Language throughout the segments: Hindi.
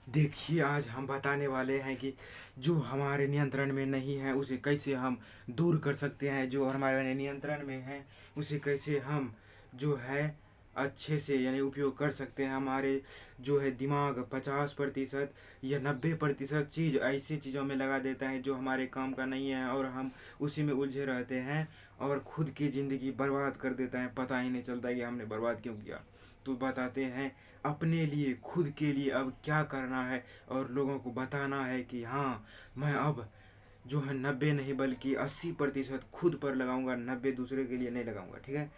देखिए, आज हम बताने वाले हैं कि जो हमारे नियंत्रण में नहीं है उसे कैसे हम दूर कर सकते हैं, जो हमारे नियंत्रण में है उसे कैसे हम जो है अच्छे से यानी उपयोग कर सकते हैं। हमारे जो है दिमाग 50% या 90% चीज़ ऐसी चीज़ों में लगा देता है जो हमारे काम का नहीं है, और हम उसी में उलझे रहते हैं और खुद की ज़िंदगी बर्बाद कर देता है। पता ही नहीं चलता कि हमने बर्बाद क्यों किया। तो बताते हैं अपने लिए, खुद के लिए अब क्या करना है, और लोगों को बताना है कि हाँ, मैं अब जो है 90 नहीं बल्कि 80% खुद पर लगाऊंगा, 90 दूसरे के लिए नहीं लगाऊंगा। ठीक है।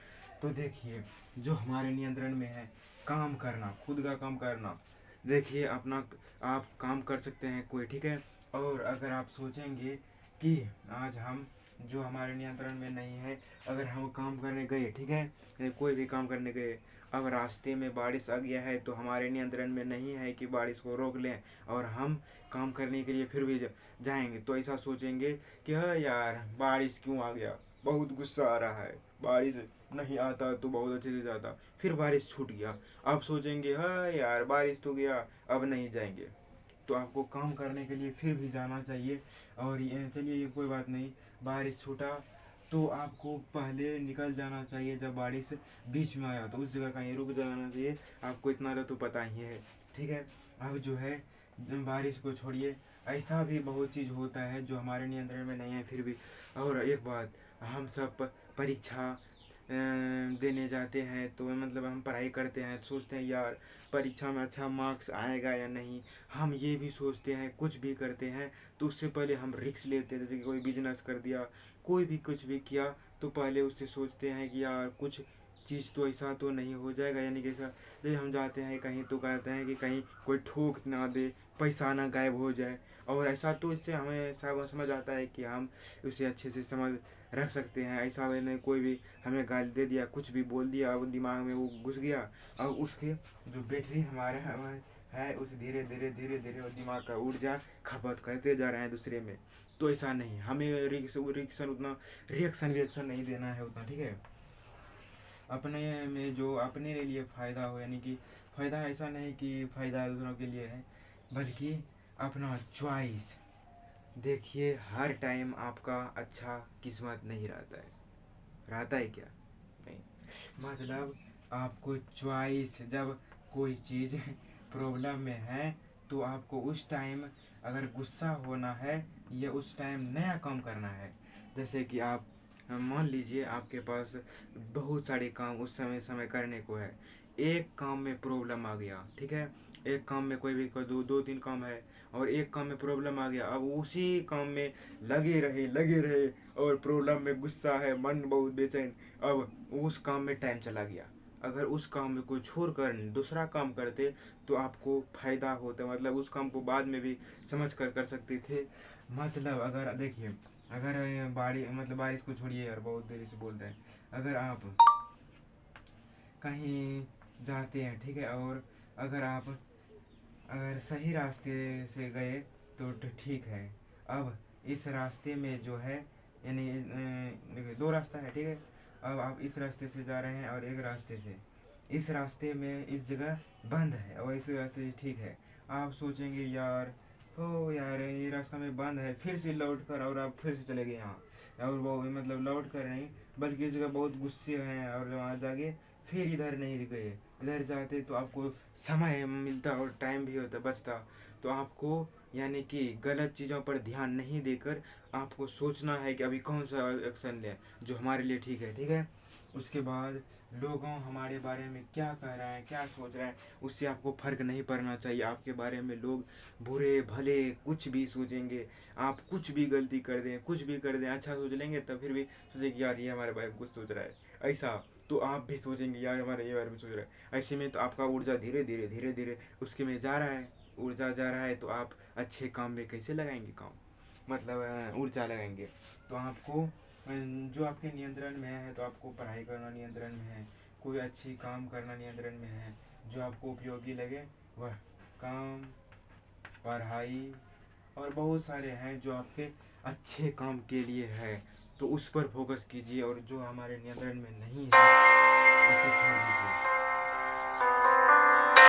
तो देखिए, जो हमारे नियंत्रण में है काम करना, खुद का काम करना। देखिए अपना आप काम कर सकते हैं कोई। ठीक है। और अगर आप सोचेंगे कि आज हम जो हमारे नियंत्रण में नहीं है, अगर हम काम करने गए, ठीक है, कोई भी काम करने गए, अब रास्ते में बारिश आ गया है तो हमारे नियंत्रण में नहीं है कि बारिश को रोक लें और हम काम करने के लिए फिर भी जाएंगे। तो ऐसा सोचेंगे कि हाँ यार, बारिश क्यों आ गया, बहुत गुस्सा आ रहा है, बारिश नहीं आता तो बहुत अच्छे से जाता। फिर बारिश छूट गया, अब सोचेंगे हाँ यार बारिश तो गया, अब नहीं जाएंगे। तो आपको काम करने के लिए फिर भी जाना चाहिए। और ये चलिए, ये कोई बात नहीं, बारिश छूटा तो आपको पहले निकल जाना चाहिए। जब बारिश बीच में आया तो उस जगह कहीं रुक जाना चाहिए। आपको इतना तो पता ही है। ठीक है। अब जो है बारिश को छोड़िए, ऐसा भी बहुत चीज़ होता है जो हमारे नियंत्रण में नहीं है फिर भी। और एक बात, हम सब परीक्षा देने जाते हैं तो मतलब हम पढ़ाई करते हैं, सोचते हैं यार परीक्षा में अच्छा मार्क्स आएगा या नहीं। हम ये भी सोचते हैं, कुछ भी करते हैं तो उससे पहले हम रिस्क लेते हैं। जैसे कि कोई बिजनेस कर दिया, कोई भी कुछ भी किया तो पहले उससे सोचते हैं कि यार कुछ चीज़ तो ऐसा तो नहीं हो जाएगा, यानी कि ऐसा। जैसे हम जाते हैं कहीं तो कहते हैं कि कहीं कोई ठोक ना दे, पैसा ना गायब हो जाए, और ऐसा। तो इससे हमें सब समझ आता है कि हम उसे अच्छे से समझ रख सकते हैं। ऐसा मैंने कोई भी हमें गाली दे दिया, कुछ भी बोल दिया, वो दिमाग में वो घुस गया, और उसके जो बैटरी हमारे है उसे धीरे धीरे धीरे धीरे वो दिमाग का ऊर्जा खपत करते जा रहे हैं दूसरे में। तो ऐसा नहीं, हमें रिएक्शन उतना रिएक्शन नहीं देना है उतना। ठीक है। अपने में जो अपने लिए फ़ायदा हो, यानी कि फ़ायदा ऐसा नहीं कि फ़ायदा दूसरों के लिए है, बल्कि अपना चॉइस। देखिए, हर टाइम आपका अच्छा किस्मत नहीं रहता है। रहता है क्या? नहीं। मतलब आपको चॉइस, जब कोई चीज़ प्रॉब्लम में है तो आपको उस टाइम अगर गुस्सा होना है या उस टाइम नया काम करना है। जैसे कि आप मान लीजिए आपके पास बहुत सारे काम उस समय समय करने को है, एक काम में प्रॉब्लम आ गया। ठीक है। एक काम में कोई दो दो तीन काम है और एक काम में प्रॉब्लम आ गया, अब उसी काम में लगे रहे और प्रॉब्लम में गुस्सा है, मन बहुत बेचैन। अब उस काम में टाइम चला गया। अगर उस काम में कोई छोड़ कर दूसरा काम करते तो आपको फायदा होता, मतलब उस काम को बाद में भी समझ कर सकते थे। मतलब अगर देखिए, अगर बारिश को छोड़िए यार, बहुत देरी से बोल रहे हैं। अगर आप कहीं जाते हैं, ठीक है, और अगर आप अगर सही रास्ते से गए तो ठीक है। अब इस रास्ते में जो है, यानी देखिए दो रास्ता है, ठीक है। अब आप इस रास्ते से जा रहे हैं और एक रास्ते से, इस रास्ते में इस जगह बंद है और इस रास्ते से ठीक है। आप सोचेंगे यार, हो यार ये रास्ता में बंद है, फिर से लौट कर, और आप फिर से चले गए यहाँ। और वो मतलब लौट कर नहीं, बल्कि इस जगह बहुत गुस्से हैं और वहाँ जाके फिर इधर नहीं गए। इधर जाते तो आपको समय मिलता और टाइम भी होता बचता। तो आपको यानी कि गलत चीज़ों पर ध्यान नहीं देकर आपको सोचना है कि अभी कौन सा एक्शन लें जो हमारे लिए ठीक है। ठीक है। उसके बाद लोगों हमारे बारे में क्या कह रहे हैं, क्या सोच रहे हैं, उससे आपको फ़र्क नहीं पड़ना चाहिए। आपके बारे में लोग बुरे भले कुछ भी सोचेंगे, आप कुछ भी गलती कर दें, कुछ भी कर दें, अच्छा सोच लेंगे तब फिर भी सोचेंगे यार ये हमारे बारे में कुछ सोच रहा है ऐसा। तो आप भी सोचेंगे यार हमारे ये बारे में सोच रहा है। ऐसे में तो आपका ऊर्जा धीरे धीरे उसके में जा रहा है, ऊर्जा जा रहा है, तो आप अच्छे काम में कैसे लगाएंगे काम, मतलब ऊर्जा लगाएंगे। तो आपको जो आपके नियंत्रण में है, तो आपको पढ़ाई करना नियंत्रण में है, कोई अच्छी काम करना नियंत्रण में है, जो आपको उपयोगी लगे वह काम, पढ़ाई, और बहुत सारे हैं जो आपके अच्छे काम के लिए है। तो उस पर फोकस कीजिए, और जो हमारे नियंत्रण में नहीं है उसे छोड़ दीजिए।